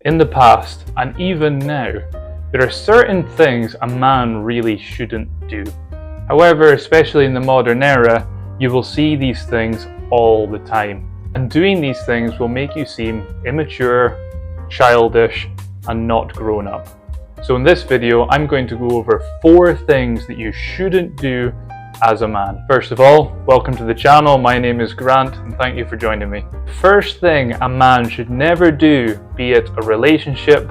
In the past, and even now, there are certain things a man really shouldn't do. However, especially in the modern era, you will see these things all the time. And doing these things will make you seem immature, childish, and not grown up. So in this video, I'm going to go over 4 things that you shouldn't do as a man. First of all, welcome to the channel. My name is Grant and thank you for joining me. First thing a man should never do, be it a relationship,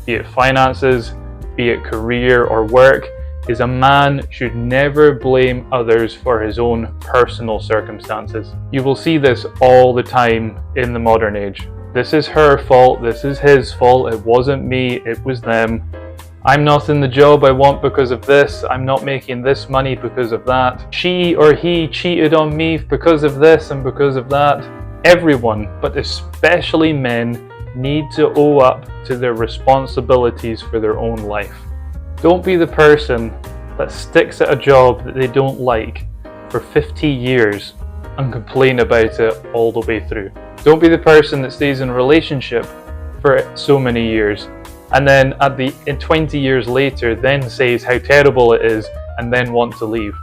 be it finances, be it career or work, is a man should never blame others for his own personal circumstances. You will see this all the time in the modern age. This is her fault, this is his fault, it wasn't me, it was them. I'm not in the job I want because of this, I'm not making this money because of that. She or he cheated on me because of this and because of that. Everyone, but especially men, need to owe up to their responsibilities for their own life. Don't be the person that sticks at a job that they don't like for 50 years and complain about it all the way through. Don't be the person that stays in a relationship for so many years and then 20 years later then says how terrible it is and then want to leave.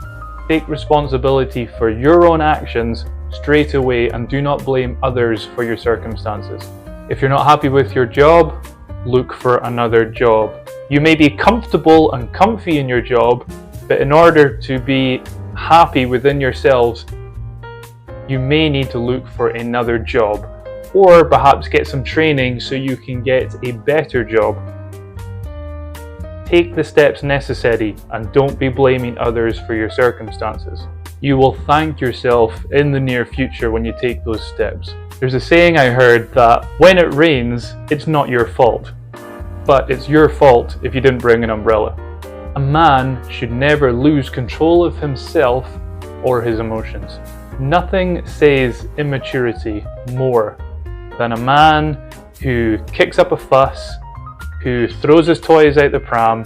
Take responsibility for your own actions straight away and do not blame others for your circumstances. If you're not happy with your job, look for another job. You may be comfortable and comfy in your job, but in order to be happy within yourselves, you may need to look for another job, or perhaps get some training so you can get a better job. Take the steps necessary and don't be blaming others for your circumstances. You will thank yourself in the near future when you take those steps. There's a saying I heard that when it rains, it's not your fault, but it's your fault if you didn't bring an umbrella. A man should never lose control of himself or his emotions. Nothing says immaturity more than a man who kicks up a fuss, who throws his toys out the pram,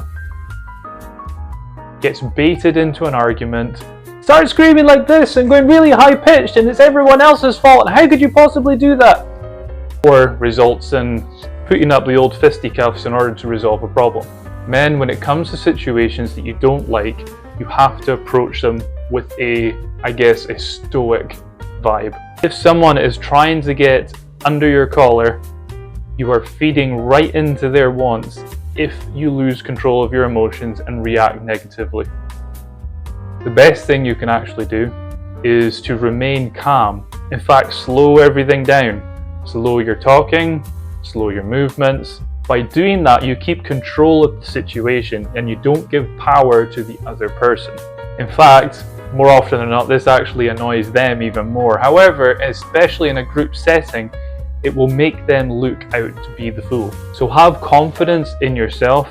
gets baited into an argument, starts screaming like this and going really high pitched and it's everyone else's fault and how could you possibly do that? Or results in putting up the old fisticuffs in order to resolve a problem. Men, when it comes to situations that you don't like, you have to approach them with a stoic vibe. If someone is trying to get under your collar, you are feeding right into their wants if you lose control of your emotions and react negatively. The best thing you can actually do is to remain calm. In fact, slow everything down. Slow your talking, slow your movements. By doing that, you keep control of the situation and you don't give power to the other person. In fact, more often than not, this actually annoys them even more. However, especially in a group setting, it will make them look out to be the fool. So have confidence in yourself.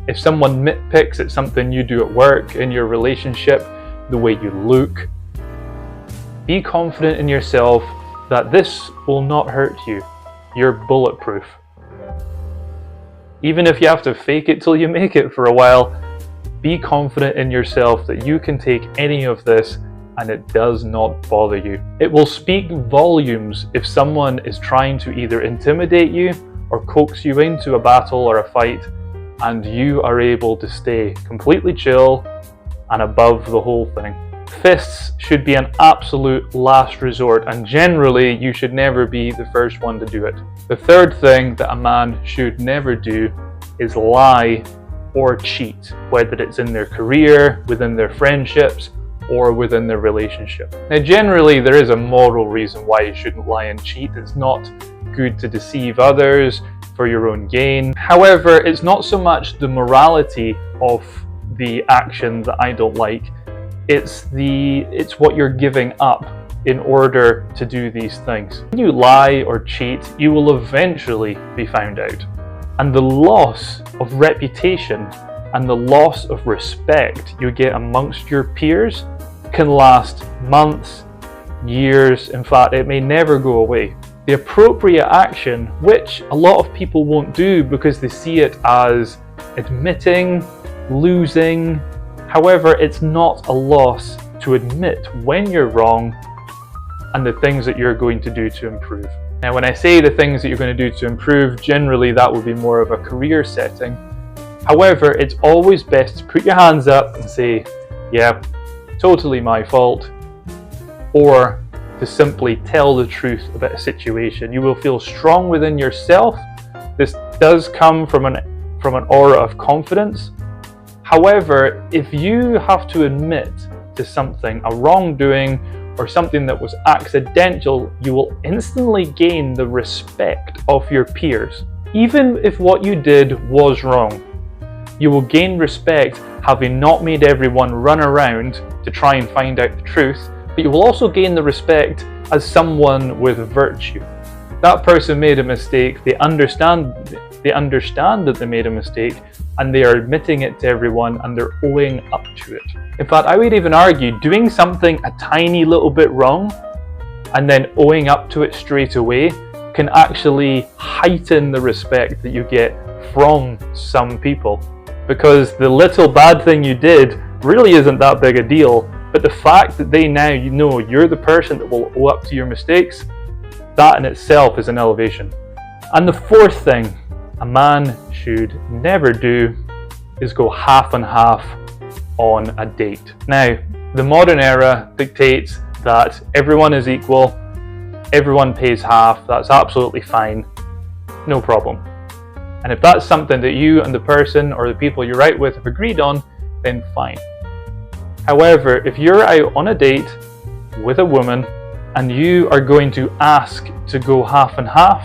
If someone nitpicks at something you do at work, in your relationship, the way you look, be confident in yourself that this will not hurt you. You're bulletproof. Even if you have to fake it till you make it for a while, be confident in yourself that you can take any of this and it does not bother you. It will speak volumes if someone is trying to either intimidate you or coax you into a battle or a fight and you are able to stay completely chill and above the whole thing. Fists should be an absolute last resort and generally you should never be the first one to do it. The third thing that a man should never do is lie or cheat, whether it's in their career, within their friendships, or within their relationship. Now generally there is a moral reason why you shouldn't lie and cheat. It's not good to deceive others for your own gain. However, it's not so much the morality of the action that I don't like, it's what you're giving up in order to do these things. When you lie or cheat, you will eventually be found out. And the loss of reputation and the loss of respect you get amongst your peers can last months, years, in fact it may never go away. The appropriate action, which a lot of people won't do because they see it as admitting, losing. However, it's not a loss to admit when you're wrong and the things that you're going to do to improve. Now, when I say the things that you're going to do to improve, generally that would be more of a career setting. However, it's always best to put your hands up and say, yeah, totally my fault, or to simply tell the truth about a situation. You will feel strong within yourself. This does come from an aura of confidence. However, if you have to admit to something, a wrongdoing, or something that was accidental, you will instantly gain the respect of your peers. Even if what you did was wrong, you will gain respect having not made everyone run around to try and find out the truth, but you will also gain the respect as someone with virtue. That person made a mistake, they understand that they made a mistake, and they are admitting it to everyone, and they're owing up to it. In fact, I would even argue doing something a tiny little bit wrong and then owing up to it straight away can actually heighten the respect that you get from some people. Because the little bad thing you did really isn't that big a deal, but the fact that they now know you're the person that will owe up to your mistakes, that in itself is an elevation. And the fourth thing a man should never do is go half and half on a date. Now, the modern era dictates that everyone is equal, everyone pays half, that's absolutely fine, no problem. And if that's something that you and the person or the people you're out with have agreed on, then fine. However, if you're out on a date with a woman and you are going to ask to go half and half,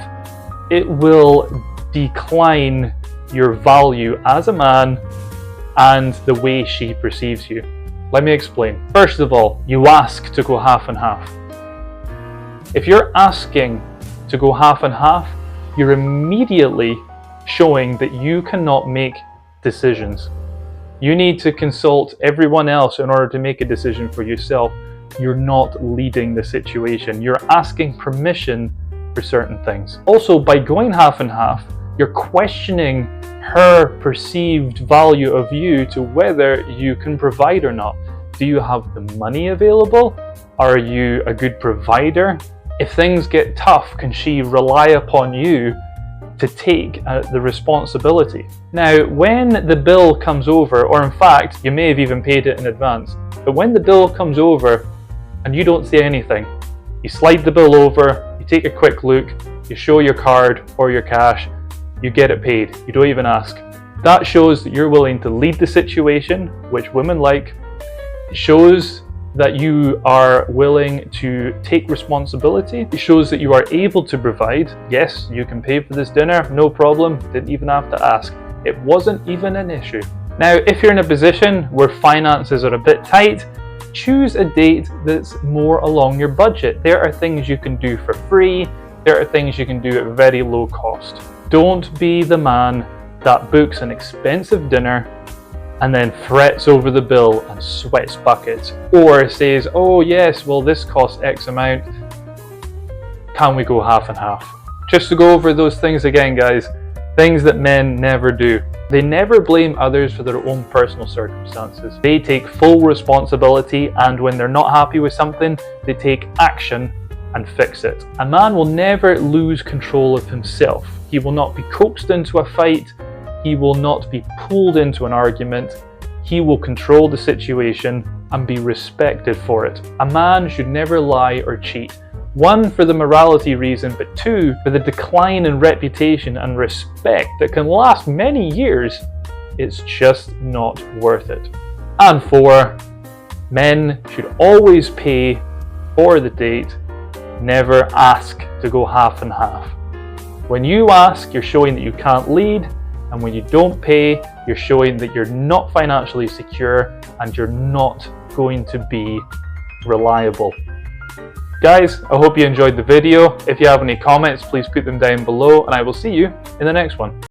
it will decline your value as a man and the way she perceives you. Let me explain. First of all, you ask to go half and half. If you're asking to go half and half, you're immediately showing that you cannot make decisions. You need to consult everyone else in order to make a decision for yourself. You're not leading the situation. You're asking permission for certain things. Also, by going half and half, you're questioning her perceived value of you to whether you can provide or not. Do you have the money available? Are you a good provider? If things get tough, can she rely upon you to take the responsibility? Now, when the bill comes over, or in fact, you may have even paid it in advance, but when the bill comes over and you don't say anything, you slide the bill over, you take a quick look, you show your card or your cash, you get it paid, you don't even ask. That shows that you're willing to lead the situation, which women like. It shows that you are willing to take responsibility. It shows that you are able to provide. Yes, you can pay for this dinner, no problem, didn't even have to ask. It wasn't even an issue. Now, if you're in a position where finances are a bit tight, choose a date that's more along your budget. There are things you can do for free, there are things you can do at very low cost. Don't be the man that books an expensive dinner and then frets over the bill and sweats buckets, or says, oh yes, well this costs X amount, can we go half and half? Just to go over those things again, guys, things that men never do. They never blame others for their own personal circumstances. They take full responsibility, and when they're not happy with something, they take action and fix it. A man will never lose control of himself. He will not be coaxed into a fight. He will not be pulled into an argument. He will control the situation and be respected for it. A man should never lie or cheat. One, for the morality reason, but two, for the decline in reputation and respect that can last many years. It's just not worth it. And four, men should always pay for the date, never ask to go half and half. When you ask, you're showing that you can't lead, and when you don't pay, you're showing that you're not financially secure and you're not going to be reliable. Guys, I hope you enjoyed the video. If you have any comments, please put them down below, and I will see you in the next one.